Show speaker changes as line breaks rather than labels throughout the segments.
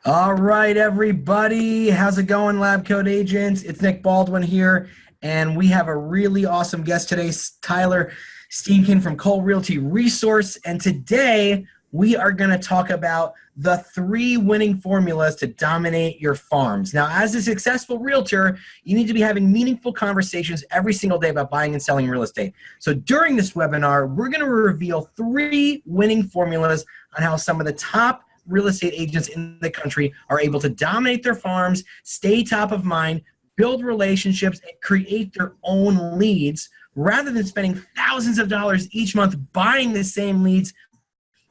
All right, everybody. How's it going, Lab Coat Agents? It's Nick Baldwin here, and we have a really awesome guest today, Tyler Steenken from Cole Realty Resource. And today we are going to talk about the 3 winning formulas to dominate your farms. Now, as a successful realtor, you need to be having meaningful conversations every single day about buying and selling real estate. So during this webinar, we're going to reveal 3 winning formulas on how some of the top real estate agents in the country are able to dominate their farms, stay top of mind, build relationships, and create their own leads rather than spending thousands of dollars each month buying the same leads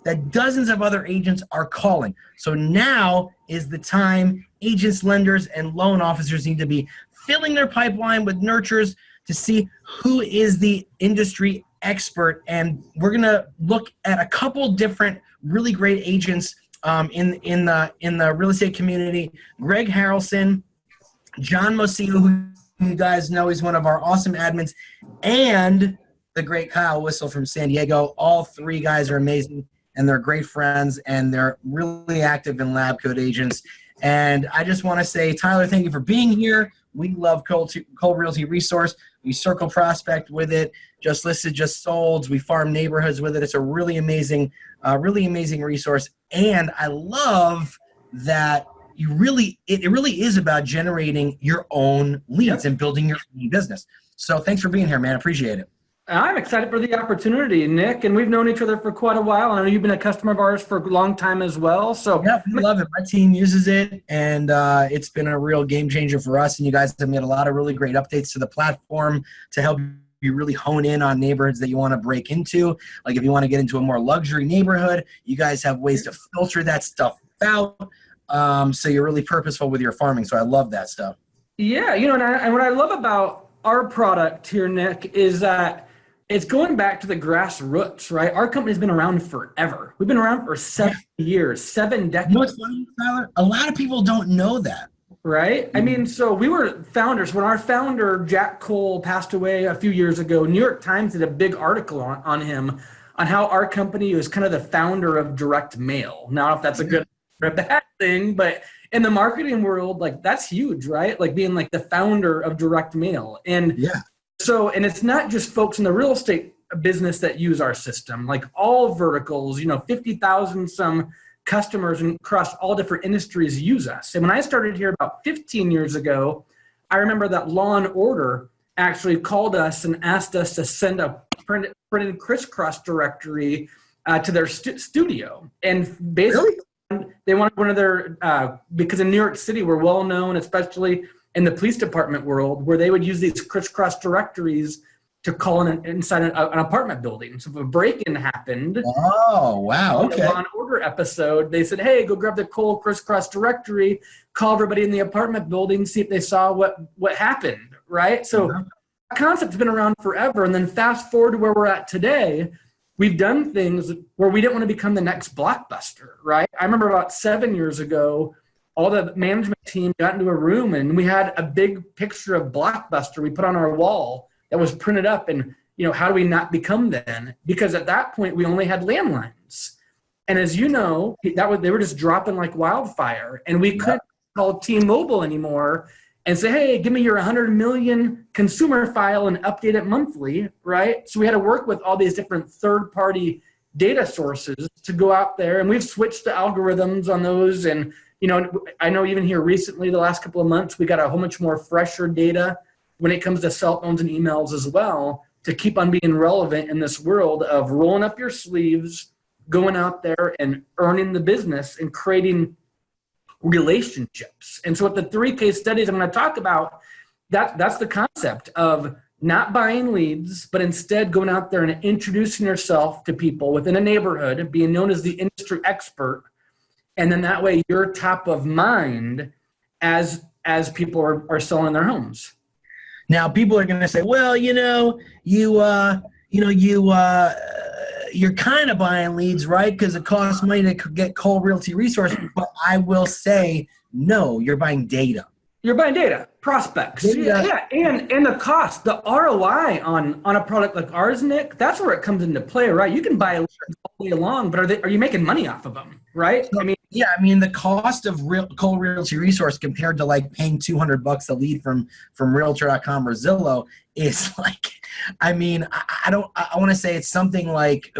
that dozens of other agents are calling. So now is the time agents, lenders, and loan officers need to be filling their pipeline with nurturers to see who is the industry expert. And we're gonna look at a couple different really great agents in the real estate community. Greg Harrelson, John Moscillo, who you guys know is one of our awesome admins, and the great Kyle Whissel from San Diego. All 3 guys are amazing, and they're great friends, and they're really active in Lab Coat Agents. And I just want to say, Tyler, thank you for being here. We love Cole Realty Resource. We circle prospect with it, just listed, just sold. We farm neighborhoods with it. It's a really amazing resource. And I love that it really is about generating your own leads and building your own business. So thanks for being here, man. Appreciate it.
I'm excited for the opportunity, Nick, and we've known each other for quite a while. I know you've been a customer of ours for a long time as well. So
yeah, we love it. My team uses it, and it's been a real game changer for us. And you guys have made a lot of really great updates to the platform to help you really hone in on neighborhoods that you want to break into. Like if you want to get into a more luxury neighborhood, you guys have ways to filter that stuff out. So you're really purposeful with your farming. So I love that stuff.
Yeah, and what I love about our product here, Nick, is that it's going back to the grassroots, right? Our company's been around forever. We've been around for 7 years, 7 decades.
You know what's funny, Tyler? A lot of people don't know that.
Right? I mean, so we were founders. When our founder, Jack Cole, passed away a few years ago, New York Times did a big article on him on how our company was kind of the founder of direct mail. Now, if that's a good or a bad thing, but in the marketing world, like that's huge, right? Like being like the founder of direct mail. And and it's not just folks in the real estate business that use our system, like all verticals, 50,000 some customers across all different industries use us. And when I started here about 15 years ago, I remember that Law and Order actually called us and asked us to send a printed crisscross directory to their studio. And basically, they wanted one of their, because in New York City, we're well known, especially in the police department world, where they would use these crisscross directories to call inside an apartment building. So if a break-in happened,
oh wow, okay,
the Law and Order episode, they said, "Hey, go grab the Cole crisscross directory, call everybody in the apartment building, see if they saw what happened." Right? So the concept's been around forever. And then fast forward to where we're at today, we've done things where we didn't want to become the next Blockbuster. Right? I remember about 7 years ago, all the management team got into a room and we had a big picture of Blockbuster we put on our wall that was printed up. And, how do we not become then? Because at that point, we only had landlines. And as you know, they were just dropping like wildfire. And we couldn't call T-Mobile anymore and say, "Hey, give me your 100 million consumer file and update it monthly," right? So we had to work with all these different third-party data sources to go out there. And we've switched the algorithms on those. And I know even here recently, the last couple of months, we got a whole much more fresher data when it comes to cell phones and emails as well, to keep on being relevant in this world of rolling up your sleeves, going out there and earning the business and creating relationships. And so with the 3 case studies I'm going to talk about, that's the concept of not buying leads, but instead going out there and introducing yourself to people within a neighborhood, being known as the industry expert. And then that way you're top of mind as people are selling their homes.
Now people are going to say, well, you're kind of buying leads, right? Because it costs money to get Cole Realty Resource. But I will say, no, you're buying data.
You're buying data, prospects. Yeah. And the cost, the ROI on a product like ours, Nick, that's where it comes into play, right? You can buy leads all day long, but are you making money off of them, right?
So,
I mean,
Yeah, I mean the cost of Cole Realty Resource compared to like paying $200 a lead from Realtor.com or Zillow is like, I mean, I want to say it's something like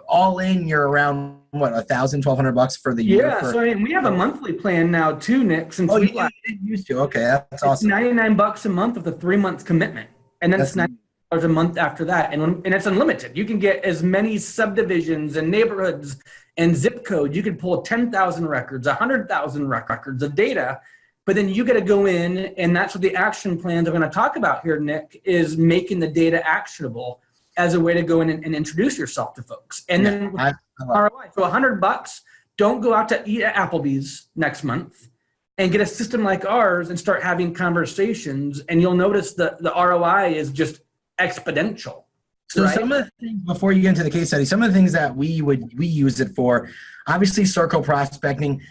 all in you're around what, $1,000-1,200 for the year.
Yeah, so I mean we have a monthly plan now too, Nick. Since
Oh,
we
you used to. Okay, that's
it's
awesome.
$99 a month with a 3-month commitment, and then it's $90 a month after that, and it's unlimited. You can get as many subdivisions and neighborhoods and zip code. You could pull 10,000 records, 100,000 records of data, but then you got to go in, and that's what the action plans I'm going to talk about here, Nick, is making the data actionable as a way to go in and introduce yourself to folks. And then ROI. So $100, don't go out to eat at Applebee's next month and get a system like ours and start having conversations, and you'll notice the ROI is just exponential.
So
right?
Some of the things, before you get into the case study, some of the things that we use it for, obviously circle prospecting,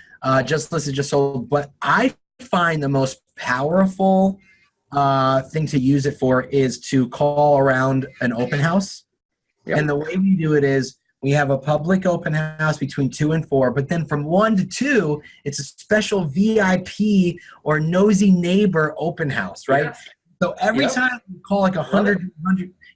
just listed, just sold, but I find the most powerful thing to use it for is to call around an open house. Yep. And the way we do it is we have a public open house between 2 and 4, but then from 1 to 2, it's a special VIP or nosy neighbor open house, right? Yes. So every time we call like 100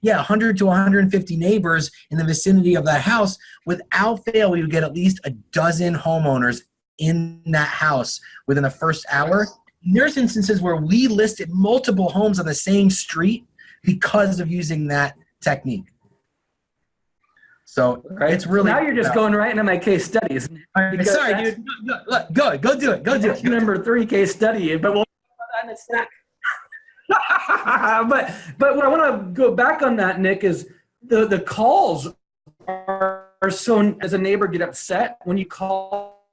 to 150 neighbors in the vicinity of that house, without fail, we would get at least a dozen homeowners in that house within the first hour. There's instances where we listed multiple homes on the same street because of using that technique. So it's really
now you're just going right into my case studies.
Sorry, dude. Go do it. Go do it.
Number 3 case study, but we'll talk about that in a sec. but what I want to go back on that, Nick, is the calls are so, as a neighbor, get upset when you call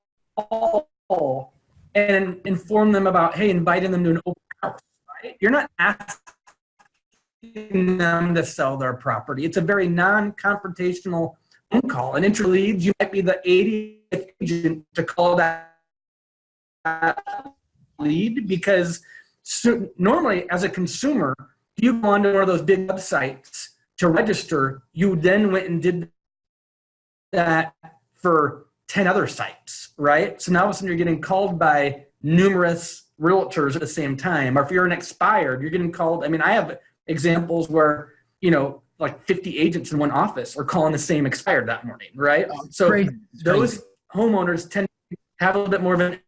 and inform them about, hey, inviting them to an open house, right? You're not asking them to sell their property. It's a very non-confrontational phone call. And intro leads, you might be the 80th agent to call that lead, because normally as a consumer, you go onto one of those big websites to register, you then went and did that for 10 other sites, right? So now all of a sudden you're getting called by numerous realtors at the same time. Or if you're an expired, you're getting called. I mean, I have examples where, like 50 agents in one office are calling the same expired that morning, right? So those homeowners tend to have a little bit more of an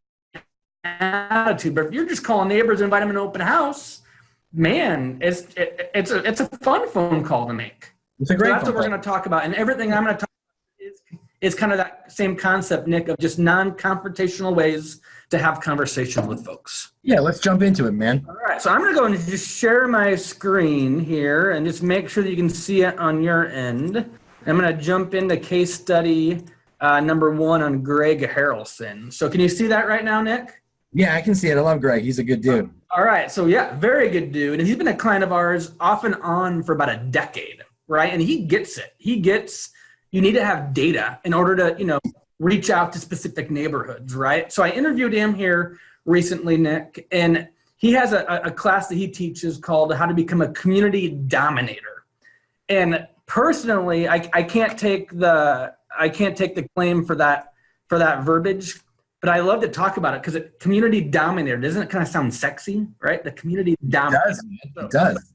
attitude. But if you're just calling neighbors and invite them to an open house, man, it's a fun phone call to make.
It's a great. So
that's what we're going to talk about, and everything I'm going to talk about is kind of that same concept, Nick, of just non-confrontational ways to have conversations with folks.
Yeah, let's jump into it, man.
All right, so I'm going to go and just share my screen here and just make sure that you can see it on your end. I'm going to jump into case study number 1 on Greg Harrelson. So can you see that right now, Nick?
Yeah, I can see it. I love Greg. He's a good dude.
All right, so yeah, very good dude. And he's been a client of ours off and on for about a decade, right? And he gets it. He gets, you need to have data in order to, reach out to specific neighborhoods, right? So I interviewed him here recently, Nick, and he has a class that he teaches called How to Become a Community Dominator. And personally, I can't take the claim for that verbiage, but I love to talk about it because community dominator, doesn't it kind of sound sexy, right? The community dominator.
It does.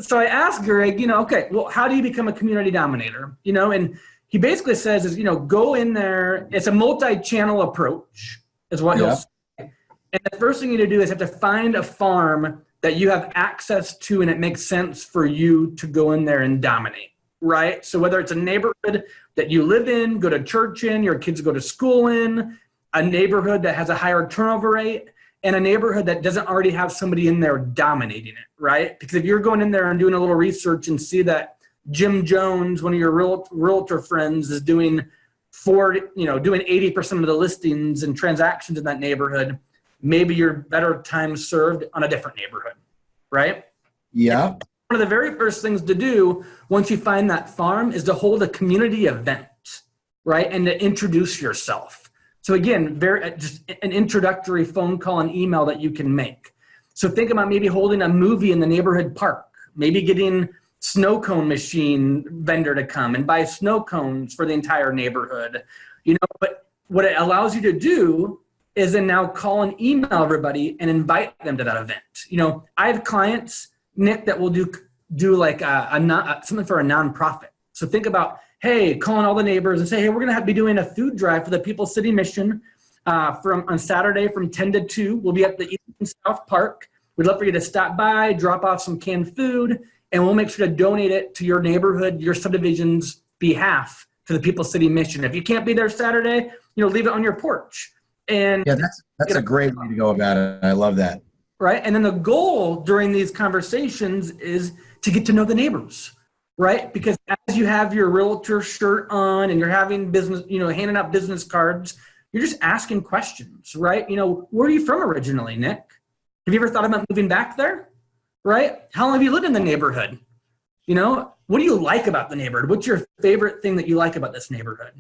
So I asked Greg, okay, well, how do you become a community dominator? And he basically says is, go in there. It's a multi-channel approach is what he'll say. And the first thing you need to do is have to find a farm that you have access to and it makes sense for you to go in there and dominate, right? So whether it's a neighborhood that you live in, go to church in, your kids go to school in, a neighborhood that has a higher turnover rate, and a neighborhood that doesn't already have somebody in there dominating it, right? Because if you're going in there and doing a little research and see that Jim Jones, one of your realtor friends, is doing 80% of the listings and transactions in that neighborhood, maybe you're better time served on a different neighborhood, right?
Yeah.
And one of the very first things to do once you find that farm is to hold a community event, right? And to introduce yourself. So again, just an introductory phone call and email that you can make. So think about maybe holding a movie in the neighborhood park, maybe getting snow cone machine vendor to come and buy snow cones for the entire neighborhood, but what it allows you to do is then now call and email everybody and invite them to that event. I have clients, Nick, that will do like something for a nonprofit. So think about, hey, calling all the neighbors and say, hey, we're going to be doing a food drive for the People's City Mission on Saturday from 10 to 2. We'll be at the East South Park. We'd love for you to stop by, drop off some canned food, and we'll make sure to donate it to your neighborhood, your subdivision's behalf to the People's City Mission. If you can't be there Saturday, leave it on your porch. And
yeah, that's a great way to go about it. I love that.
Right. And then the goal during these conversations is to get to know the neighbors, right? Because as you have your realtor shirt on and you're having business, handing out business cards, you're just asking questions, right? Where are you from originally, Nick? Have you ever thought about moving back there? Right? How long have you lived in the neighborhood? What do you like about the neighborhood? What's your favorite thing that you like about this neighborhood?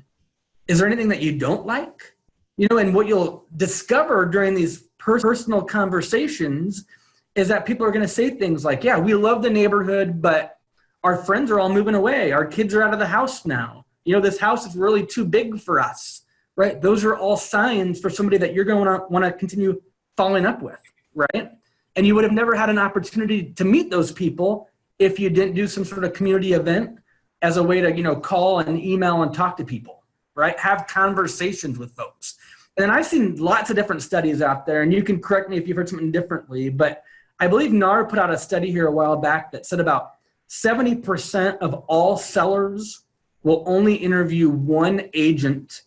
Is there anything that you don't like? And what you'll discover during these personal conversations is that people are going to say things like, yeah, we love the neighborhood, but our friends are all moving away. Our kids are out of the house now. This house is really too big for us, right? Those are all signs for somebody that you're going to want to continue following up with, right? And you would have never had an opportunity to meet those people if you didn't do some sort of community event as a way to, call and email and talk to people, right? Have conversations with folks. And I've seen lots of different studies out there, and you can correct me if you've heard something differently, but I believe NAR put out a study here a while back that said about 70% of all sellers will only interview one agent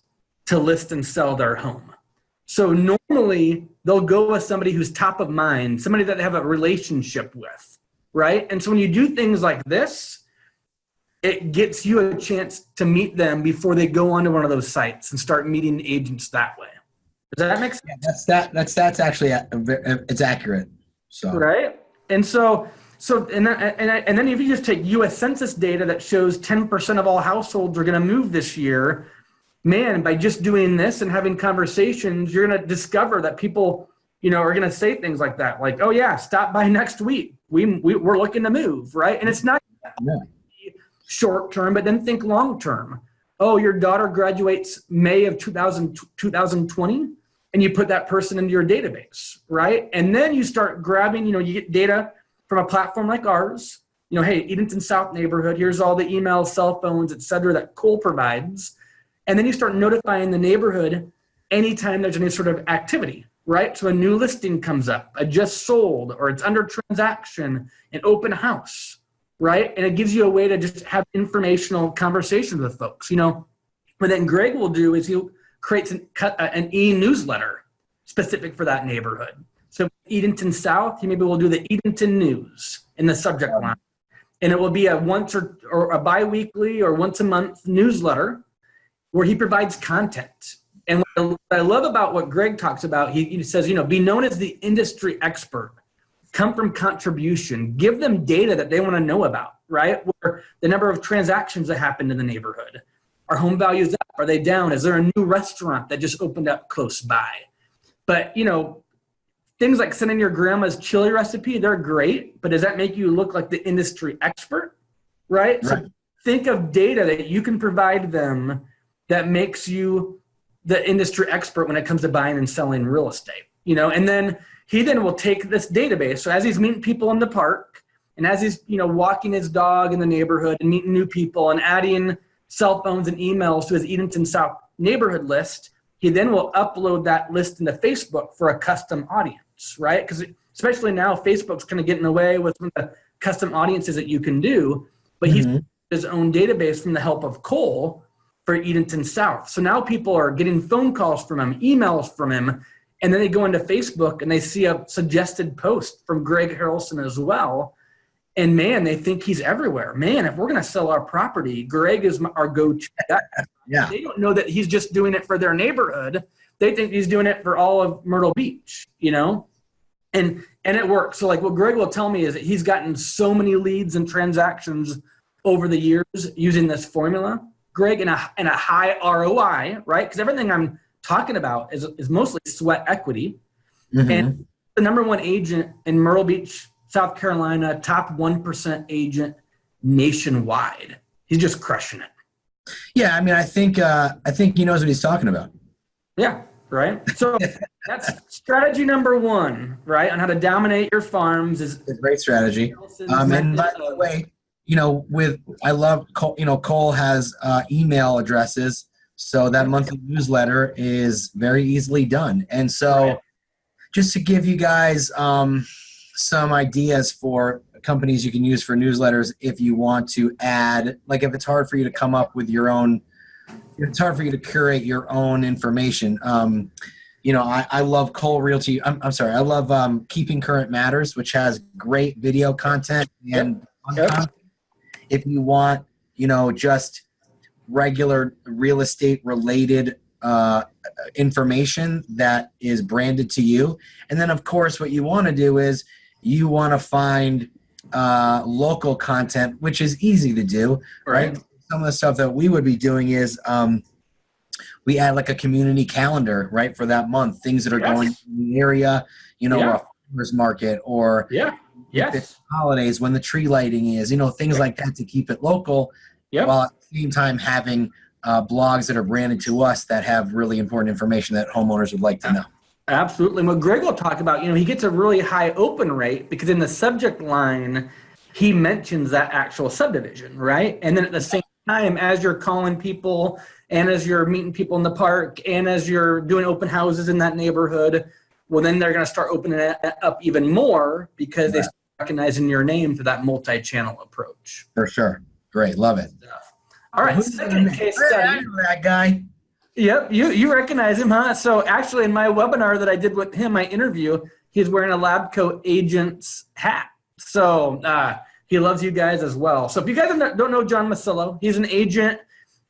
to list and sell their home. So normally they'll go with somebody who's top of mind, somebody that they have a relationship with, right? And so when you do things like this, it gets you a chance to meet them before they go onto one of those sites and start meeting agents that way. Does that make sense?
Yeah, that's actually, it's accurate. So
right. And then if you just take U.S. Census data that shows 10% of all households are going to move this year, man, by just doing this and having conversations, you're going to discover that people, are going to say things like that, like, oh yeah, stop by next week. We're looking to move, right? And it's not short term, but then think long term. Oh, your daughter graduates May of 2020, and you put that person into your database, right? And then you start grabbing, you get data from a platform like ours. Hey, Edenton South neighborhood, here's all the emails, cell phones, et cetera, that Cole provides. And then you start notifying the neighborhood anytime there's any sort of activity, right? So a new listing comes up, a just sold, or it's under transaction, an open house, right? And it gives you a way to just have informational conversations with folks. What then Greg will do is he'll create an e-newsletter specific for that neighborhood. So Edenton South, he maybe will do the Edenton News in the subject line. And it will be a once or a bi-weekly or once a month newsletter where he provides content. And what I love about what Greg talks about, he says, be known as the industry expert, come from contribution, give them data that they want to know about, right? Where the number of transactions that happened in the neighborhood. Are home values up? Are they down? Is there a new restaurant that just opened up close by? But, things like sending your grandma's chili recipe, they're great, but does that make you look like the industry expert, right? So think of data that you can provide them that makes you the industry expert when it comes to buying and selling real estate, and then he will take this database. So as he's meeting people in the park and as he's, walking his dog in the neighborhood and meeting new people and adding cell phones and emails to his Edenton South neighborhood list, he then will upload that list into Facebook for a custom audience, right? Because especially now, Facebook's kind of getting away with some of the custom audiences that you can do, but he's his own database from the help of Cole for Edenton South. So now people are getting phone calls from him, emails from him, and then they go into Facebook and they see a suggested post from Greg Harrelson as well. And man, they think he's everywhere. Man, if we're going to sell our property, Greg is our go-to.
Yeah.
They don't know that he's just doing it for their neighborhood. They think he's doing it for all of Myrtle Beach, and it works. So like what Greg will tell me is that he's gotten so many leads and transactions over the years using this formula, Greg, in a high ROI, right? Because everything I'm talking about is mostly sweat equity. And the number one agent in Myrtle Beach, South Carolina, top 1% agent nationwide. He's just crushing it.
Yeah, I think he knows what he's talking about.
Yeah, right. So that's strategy number one, right? On how to dominate your farms is
It's a great strategy.
Harrelson's
And by
method
the
of-
way, I love Cole, Cole has email addresses. So that monthly newsletter is very easily done. And so
Right.
just to give you guys some ideas for companies you can use for newsletters if you want to add, like if it's hard for you to come up with your own, it's hard for you to curate your own information. I love Cole Realty. I'm sorry. I love Keeping Current Matters, which has great video content and
Yep.
if you want, just regular real estate related information that is branded to you. And then, of course, what you want to do is you want to find local content, which is easy to do, right? Some of the stuff that we would be doing is we add like a community calendar, right, for that month, things that are going in the area, a farmer's market or holidays when the tree lighting is, things like that to keep it local, while at the same time having blogs that are branded to us that have really important information that homeowners would like to know.
Absolutely. What Greg will talk about, he gets a really high open rate because in the subject line, he mentions that actual subdivision, right? And then at the same time, as you're calling people and as you're meeting people in the park and as you're doing open houses in that neighborhood, well, then they're going to start opening it up even more because they start recognizing your name through that multi-channel approach.
For sure. Great. Love it.
All right. Second case study.
I know that guy.
Yep, you recognize him, huh? So actually in my webinar that I did with him, my interview, he's wearing a Labco agent's hat. So he loves you guys as well. So if you guys don't know John Moscillo, he's an agent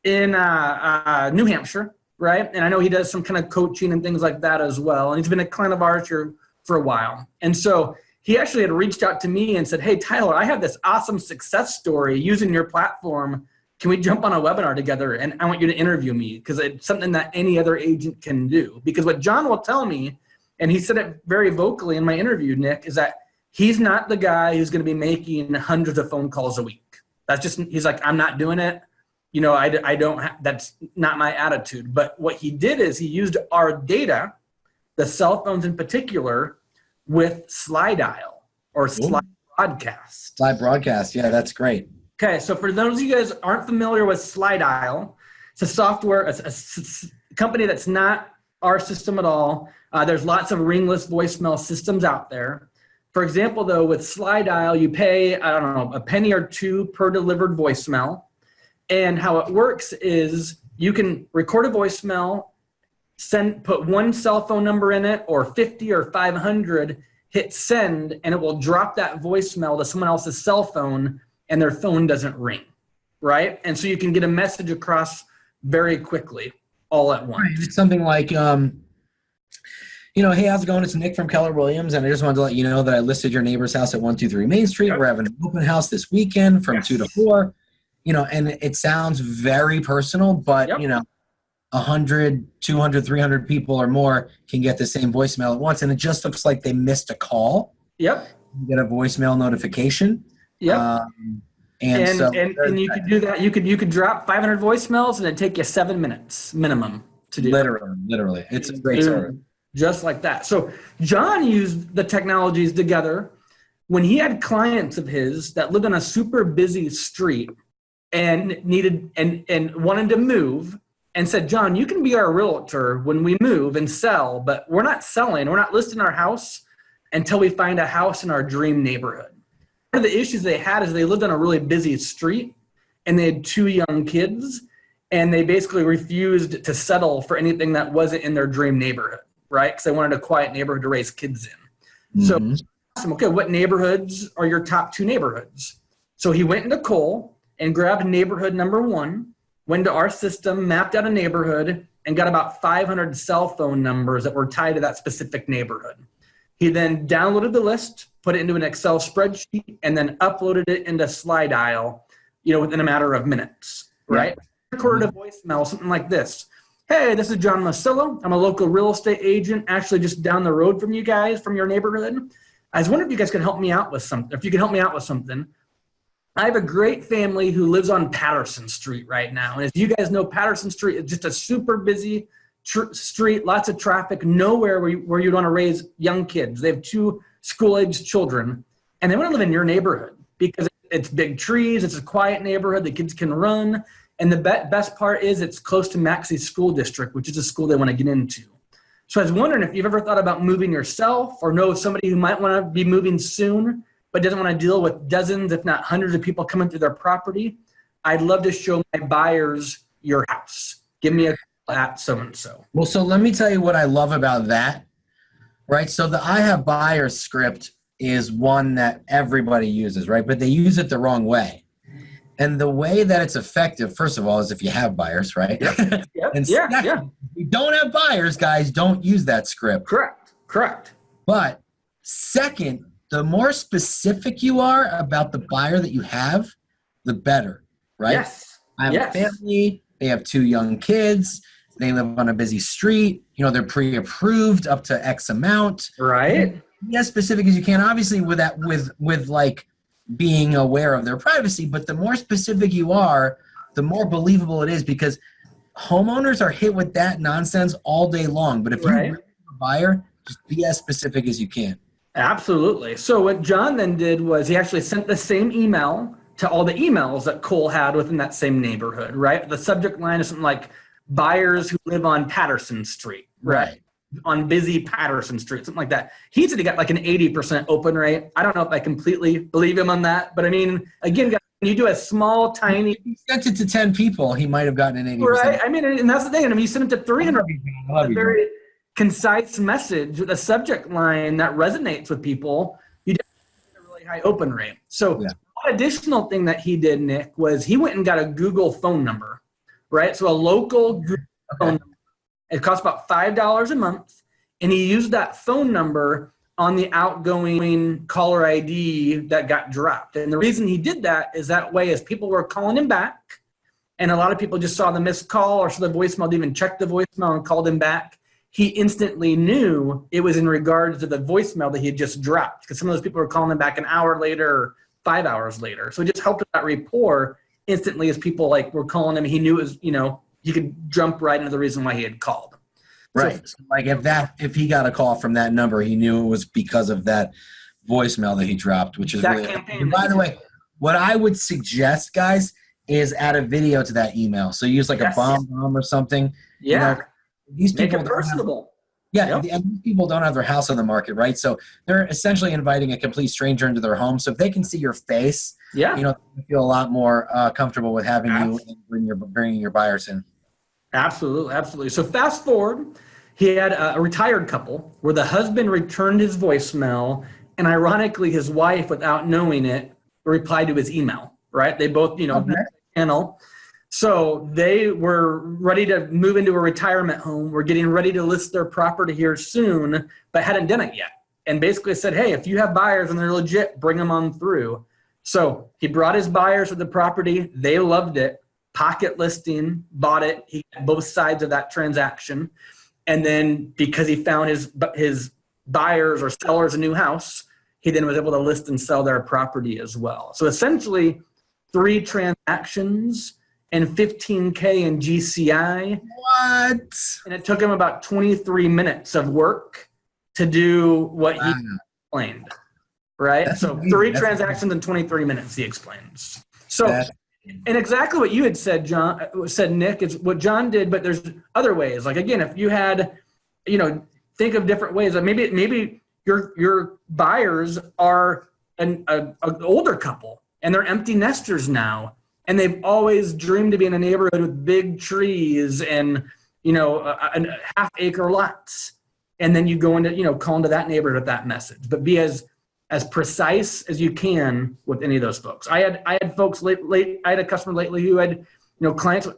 in New Hampshire, right? And I know he does some kind of coaching and things like that as well. And he's been a client of ours here for a while. And so he actually had reached out to me and said, hey, Tyler, I have this awesome success story using your platform. Can we jump on a webinar together? And I want you to interview me because it's something that any other agent can do. Because what John will tell me, and he said it very vocally in my interview, Nick, is that he's not the guy who's going to be making hundreds of phone calls a week. That's just, he's like, I'm not doing it. I don't, that's not my attitude. But what he did is he used our data, the cell phones in particular, with Slide Dial or Slide Broadcast.
Slide Broadcast. Yeah, that's great.
Okay, so for those of you guys aren't familiar with Slide Dial, it's a software, a company that's not our system at all. There's lots of ringless voicemail systems out there. For example, though, with Slide Dial, you pay, I don't know, a penny or two per delivered voicemail. And how it works is you can record a voicemail, put one cell phone number in it, or 50 or 500, hit send, and it will drop that voicemail to someone else's cell phone and their phone doesn't ring, right? And so you can get a message across very quickly all at once.
Right. It's something like, hey, how's it going? It's Nick from Keller Williams, and I just wanted to let you know that I listed your neighbor's house at 123 Main Street. We're having an open house this weekend from 2 to 4, and it sounds very personal, but, 100, 200, 300 people or more can get the same voicemail at once, and it just looks like they missed a call.
Yep.
You get a voicemail notification.
Yep. And you could do that. You could drop 500 voicemails and it'd take you 7 minutes minimum to do.
Literally. It's a great service.
Just like that. So John used the technologies together when he had clients of his that lived on a super busy street and needed and wanted to move and said, John, you can be our realtor when we move and sell, but we're not selling. We're not listing our house until we find a house in our dream neighborhood. One of the issues they had is they lived on a really busy street and they had 2 young kids and they basically refused to settle for anything that wasn't in their dream neighborhood, right? Because they wanted a quiet neighborhood to raise kids in. So asked him, okay, what neighborhoods are your top 2 neighborhoods? So he went into Cole and grabbed neighborhood number 1, went to our system, mapped out a neighborhood, and got about 500 cell phone numbers that were tied to that specific neighborhood. He then downloaded the list, put it into an Excel spreadsheet, and then uploaded it into Slide Dial, within a matter of minutes, right? Recorded a voicemail, something like this. Hey, this is John Moscillo. I'm a local real estate agent, actually just down the road from you guys, from your neighborhood. I was wondering if you guys could help me out with something. If you could help me out with something. I have a great family who lives on Patterson Street right now. And as you guys know, Patterson Street is just a super busy street, lots of traffic, nowhere where you'd want to raise young kids. They have 2 school-aged children, and they want to live in your neighborhood because it's big trees, it's a quiet neighborhood, the kids can run, and the best part is it's close to Maxey's school district, which is a school they want to get into. So I was wondering if you've ever thought about moving yourself or know somebody who might want to be moving soon but doesn't want to deal with dozens, if not hundreds of people coming through their property. I'd love to show my buyers your house. Give me a call at so-and-so.
Well, so let me tell you what I love about that, right? So the I have buyers script is one that everybody uses, right? But they use it the wrong way. And the way that it's effective, first of all, is if you have buyers, right?
Yep.
And second, if you don't have buyers, guys, don't use that script.
Correct.
But second, the more specific you are about the buyer that you have, the better, right?
Yes.
I have a family, they have 2 young kids, they live on a busy street, they're pre-approved up to X amount.
Right.
Be as specific as you can, obviously with that, with like being aware of their privacy, but the more specific you are, the more believable it is, because homeowners are hit with that nonsense all day long. But if you really have a buyer, just be as specific as you can.
Absolutely. So what John then did was he actually sent the same email to all the emails that Cole had within that same neighborhood, right? The subject line is something like buyers who live on Patterson Street, right? On busy Patterson Street, something like that. He said he got like an 80% open rate. I don't know if I completely believe him on that, but I mean, again, guys, when you do a small, tiny...
If he sent it to 10 people, he might have gotten an 80%.
Right? I mean, and that's the thing. I mean, you sent it to 300 people. A very concise message with a subject line that resonates with people. You get a really high open rate. So one additional thing that he did, Nick, was he went and got a Google phone number, right? So a local Google phone number. It costs about $5 a month, and he used that phone number on the outgoing caller ID that got dropped. And the reason he did that is that way as people were calling him back, and a lot of people just saw the missed call or saw the voicemail, didn't even check the voicemail and called him back, he instantly knew it was in regards to the voicemail that he had just dropped, because some of those people were calling him back an hour later or 5 hours later. So it just helped with that rapport instantly as people were calling him. He knew it was, you could jump right into the reason why he had called.
Right. So if he got a call from that number, he knew it was because of that voicemail that he dropped, which is
that
really.
Campaign
and by the way, what I would suggest, guys, is add a video to that email. So use a bomb or something.
Yeah.
These people
make it personable.
And these people don't have their house on the market, right? So they're essentially inviting a complete stranger into their home. So if they can see your face, they feel a lot more comfortable with having you and bringing your buyers in.
Absolutely. So fast forward, he had a retired couple where the husband returned his voicemail, and ironically, his wife, without knowing it, replied to his email, right? They both, channel. So they were ready to move into a retirement home. We're getting ready to list their property here soon, but hadn't done it yet. And basically said, hey, if you have buyers and they're legit, bring them on through. So he brought his buyers to the property. They loved it. Pocket listing, bought it. He got both sides of that transaction. And then because he found his buyers or sellers a new house, he then was able to list and sell their property as well. So essentially 3 transactions and $15K in GCI.
What?
And it took him about 23 minutes of work to do what he explained, right?
That's
so
amazing.
3 transactions in 23 minutes, he explains. So, and exactly what you had said, Nick, is what John did, but there's other ways. Again, if you had, think of different ways. Maybe your buyers are an older couple and they're empty nesters now, and they've always dreamed to be in a neighborhood with big trees and a half-acre lots. And then you go into call into that neighborhood with that message, but be as precise as you can with any of those folks. I had folks I had a customer lately who had clients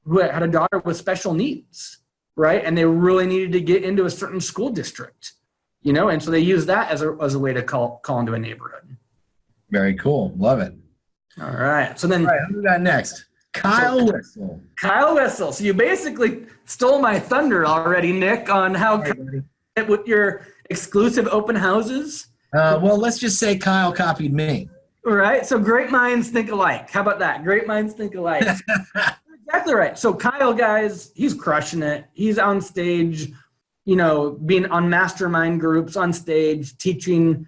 who had a daughter with special needs, right? And they really needed to get into a certain school district, and so they used that as a way to call into a neighborhood.
Very cool. Love it.
All right. So then,
all right, who we got next? Kyle Whissel.
Kyle Whissel. So you basically stole my thunder already, Nick, on how with your exclusive open houses.
Well, let's just say Kyle copied me.
All right. So great minds think alike. How about that? Great minds think alike. For Exactly right. So Kyle, guys, he's crushing it. He's on stage, being on mastermind groups on stage, teaching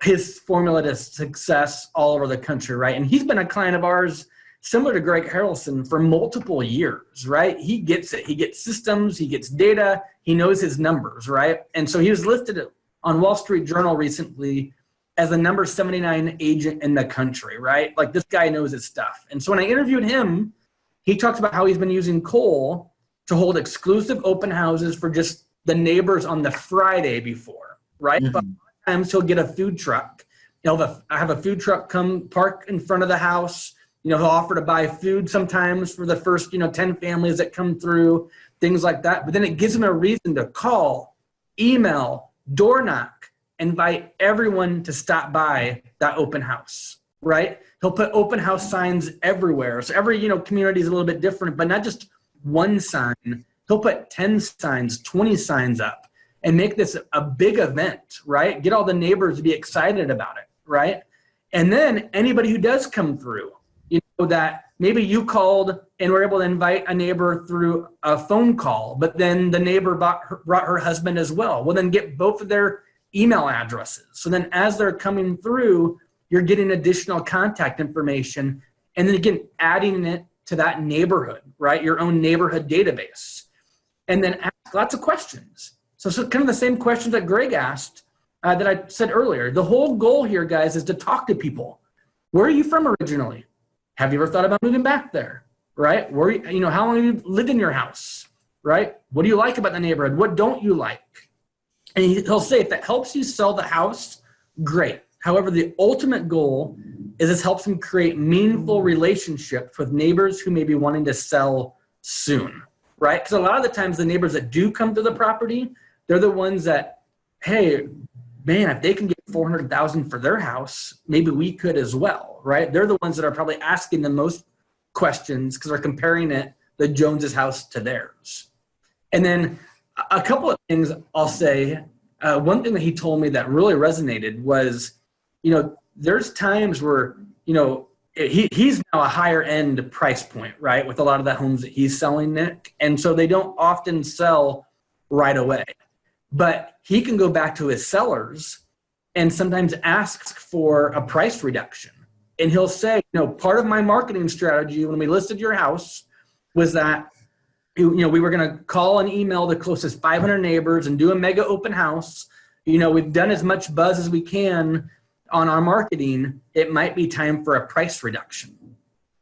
his formula to success all over the country, right? And he's been a client of ours, similar to Greg Harrelson, for multiple years, right? He gets it. He gets systems. He gets data. He knows his numbers, right? And so he was listed on Wall Street Journal recently as the number 79 agent in the country, right? Like, this guy knows his stuff. And so when I interviewed him, he talks about how he's been using Cole to hold exclusive open houses for just the neighbors on the Friday before, right?
Mm-hmm.
But sometimes he'll get a food truck. I have a food truck come park in front of the house. He'll offer to buy food sometimes for the first, 10 families that come through, things like that. But then it gives him a reason to call, email, door knock, invite everyone to stop by that open house, right? He'll put open house signs everywhere. So every, community is a little bit different, but not just one sign. He'll put 10 signs, 20 signs up and make this a big event, right? Get all the neighbors to be excited about it, right? And then anybody who does come through, that maybe you called and were able to invite a neighbor through a phone call, but then the neighbor brought her husband as well. Well, then get both of their email addresses. So then as they're coming through, you're getting additional contact information, and then again, adding it to that neighborhood, right? Your own neighborhood database. And then ask lots of questions. So kind of the same questions that Greg asked that I said earlier. The whole goal here, guys, is to talk to people. Where are you from originally? Have you ever thought about moving back there, right? How long have you lived in your house, right? What do you like about the neighborhood? What don't you like? And he'll say, if that helps you sell the house, great. However, the ultimate goal is this helps him create meaningful relationships with neighbors who may be wanting to sell soon, right? Because a lot of the times the neighbors that do come to the property, they're the ones that, hey, man, if they can get $400,000 for their house, maybe we could as well, right? They're the ones that are probably asking the most questions because they're comparing the Joneses' house to theirs. And then a couple of things I'll say. One thing that he told me that really resonated was, there's times where, he's now a higher end price point, right? With a lot of the homes that he's selling, Nick. And so they don't often sell right away. But he can go back to his sellers and sometimes ask for a price reduction. And he'll say, part of my marketing strategy when we listed your house was that, we were going to call and email the closest 500 neighbors and do a mega open house. We've done as much buzz as we can on our marketing. It might be time for a price reduction,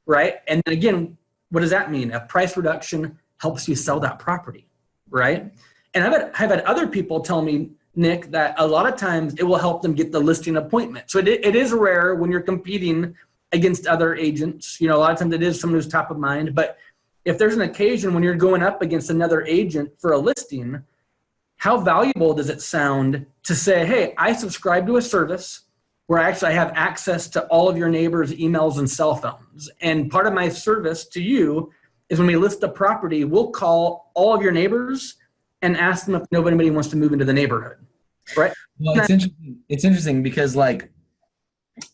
right? And then again, what does that mean? A price reduction helps you sell that property, right? And I've had other people tell me, Nick, that a lot of times it will help them get the listing appointment. So it is rare when you're competing against other agents. A lot of times it is someone who's top of mind. But if there's an occasion when you're going up against another agent for a listing, how valuable does it sound to say, hey, I subscribe to a service where I have access to all of your neighbors' emails and cell phones. And part of my service to you is when we list the property, we'll call all of your neighbors and ask them if nobody wants to move into the neighborhood, right?
Well, it's interesting because, like,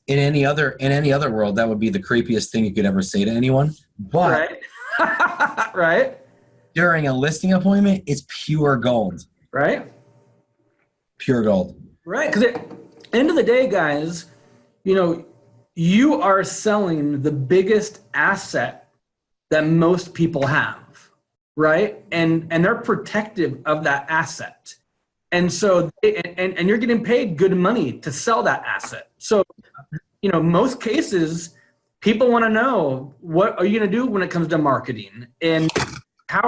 in any other world, that would be the creepiest thing you could ever say to anyone. But
right. Right.
During a listing appointment, it's pure gold.
Right.
Pure gold.
Right. Because at the end of the day, guys, you are selling the biggest asset that most people have. Right. And they're protective of that asset. And so, and you're getting paid good money to sell that asset. So, most cases, people want to know, what are you going to do when it comes to marketing, and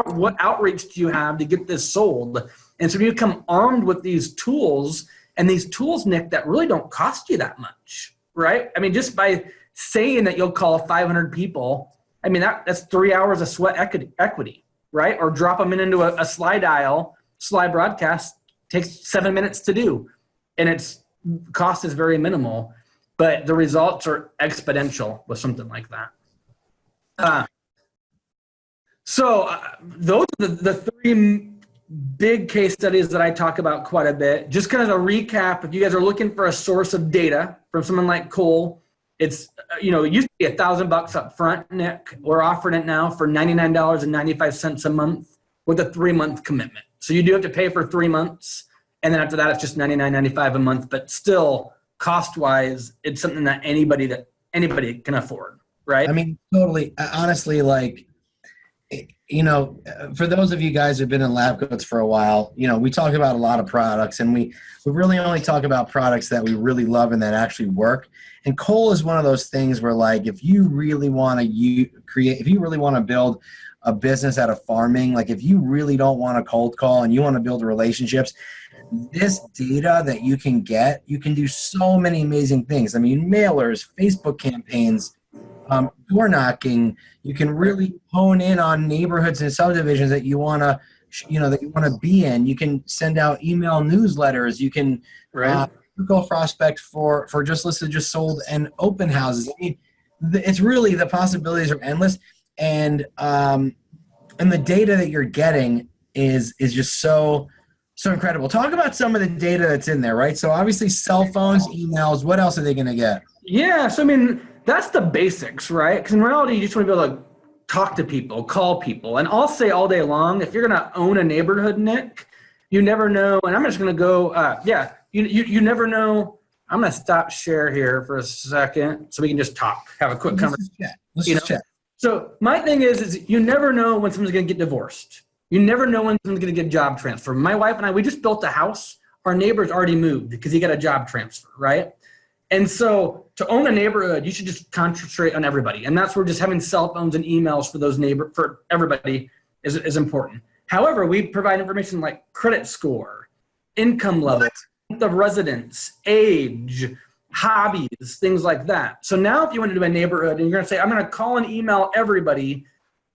what outreach do you have to get this sold? And so you come armed with these tools, and these tools, Nick, that really don't cost you that much, right? I mean, just by saying that you'll call 500 people, I mean, that's 3 hours of sweat equity, right? Or drop them into a slide broadcast, takes 7 minutes to do, and its cost is very minimal. But the results are exponential with something like that. So those are the three big case studies that I talk about quite a bit. Just kind of a recap, if you guys are looking for a source of data from someone like Cole, It's, it used to be $1,000 up front, Nick. We're offering it now for $99.95 a month with a 3-month commitment. So you do have to pay for 3 months. And then after that, it's just $99.95 a month. But still, cost-wise, it's something that anybody can afford, right?
I mean, totally. Honestly, like, for those of you guys who've been in lab coats for a while, we talk about a lot of products, and we really only talk about products that we really love and that actually work. And Cole is one of those things where, like, if you really want to build a business out of farming, like if you really don't want to cold call and you want to build relationships, this data that you can get, you can do so many amazing things. I mean, mailers, Facebook campaigns, door knocking. You can really hone in on neighborhoods and subdivisions that you want to be in. You can send out email newsletters. You can go prospect for just listed, just sold, and open houses. I mean, it's really, the possibilities are endless, and the data that you're getting is just so incredible. Talk about some of the data that's in there, right? So obviously cell phones, emails. What else are they going to get?
Yeah, so I mean, that's the basics, right? Because in reality, you just want to be able to talk to people, call people. And I'll say all day long, if you're going to own a neighborhood, Nick, you never know. And I'm just going to go, you never know. I'm going to stop share here for a second so we can just talk, have a quick conversation.
Let's just chat.
So my thing is you never know when someone's going to get divorced. You never know when someone's going to get a job transfer. My wife and I, we just built a house. Our neighbor's already moved because he got a job transfer, right? And so to own a neighborhood, you should just concentrate on everybody. And that's where just having cell phones and emails for everybody is important. However, we provide information like credit score, income level, the residence, age, hobbies, things like that. So now if you want to do a neighborhood and you're going to say, I'm going to call and email everybody,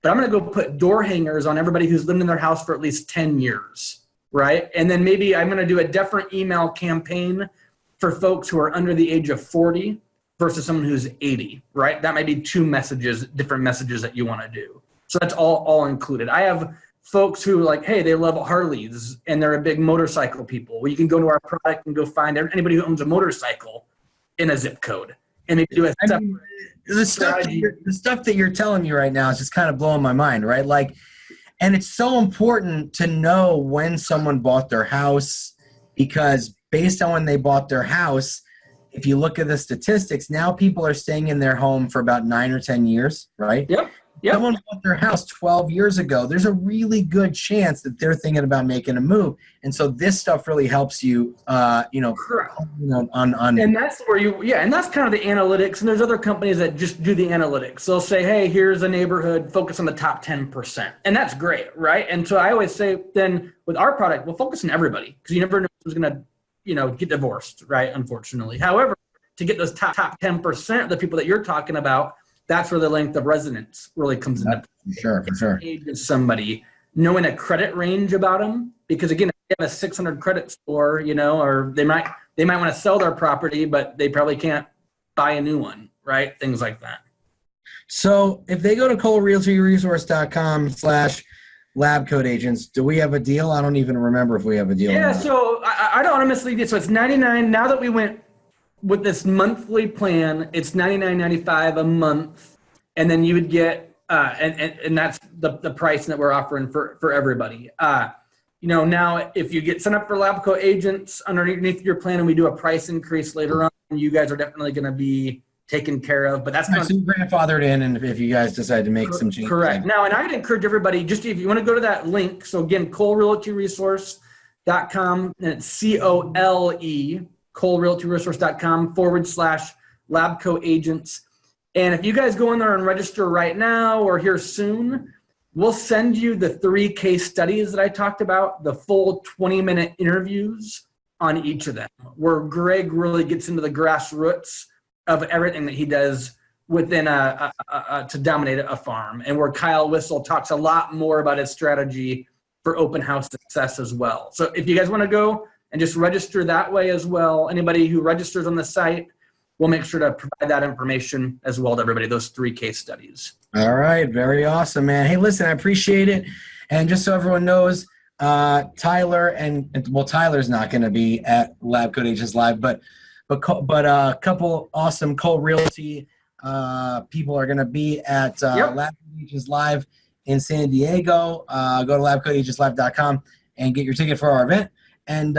but I'm going to go put door hangers on everybody who's lived in their house for at least 10 years, right? And then maybe I'm going to do a different email campaign for folks who are under the age of 40 versus someone who's 80, right? That might be different messages that you want to do. So that's all included. I have folks who hey, they love Harleys and they're a big motorcycle people. Well, you can go to our product and go find anybody who owns a motorcycle in a zip code and maybe do
the stuff that you're telling me right now is just kind of blowing my mind, right? Like, and it's so important to know when someone bought their house, because based on when they bought their house, if you look at the statistics, now people are staying in their home for about 9 or 10 years, right?
Yep.
Someone bought their house 12 years ago. There's a really good chance that they're thinking about making a move. And so this stuff really helps you,
Correct.
on.
And that's where and that's kind of the analytics. And there's other companies that just do the analytics. They'll say, hey, here's a neighborhood, focus on the top 10%. And that's great, right? And so I always say, then with our product, we'll focus on everybody, because you never know who's going to, get divorced, right? Unfortunately. However, to get those top 10% of the people that you're talking about, that's where the length of residence really comes into play.
For sure.
Age of somebody, knowing a credit range about them, because again, if they have a 600 credit score, or they might want to sell their property, but they probably can't buy a new one, right? Things like that.
So if they go to ColeRealtyResource.com/LabCoatAgents, do we have a deal? I don't even remember if we have a deal.
Yeah, so I don't honestly. So it's $99 now that we went with this monthly plan. It's $99.95 a month, and then you would get and that's the price that we're offering for everybody. Now if you get signed up for Labco agents underneath your plan, and we do a price increase later on, you guys are definitely going to be taken care of. But that's
so grandfathered in, and if you guys decide to make some changes.
Correct. Now, and I'd encourage everybody, just if you want to go to that link. So again, ColeRealtyResource.com, and it's ColeRealtyResource.com/Labco agents. And if you guys go in there and register right now or here soon, we'll send you the 3 case studies that I talked about, the full 20-minute interviews on each of them, where Greg really gets into the grassroots of everything that he does within to dominate a farm, and where Kyle Whissel talks a lot more about his strategy for open house success as well. So if you guys want to go and just register that way as well, anybody who registers on the site, we'll make sure to provide that information as well to everybody, those 3 case studies.
All right. Very awesome, man. Hey, listen, I appreciate it. And just so everyone knows, Tyler Tyler's not going to be at Lab Coat Agents Live, but but a couple awesome Cole Realty people are going to be at Lab Code Agents Live in San Diego. Go to labcodeagentslive.com and get your ticket for our event. And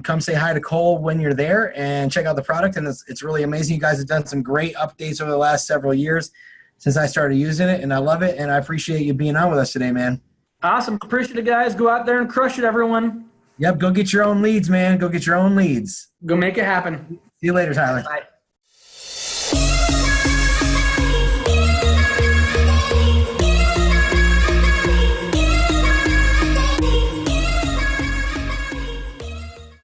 come say hi to Cole when you're there and check out the product. And it's really amazing. You guys have done some great updates over the last several years since I started using it, and I love it. And I appreciate you being on with us today, man.
Awesome. Appreciate it, guys. Go out there and crush it, everyone.
Yep. Go get your own leads, man. Go get your own leads.
Go make it happen.
See you later, Tyler.
Bye.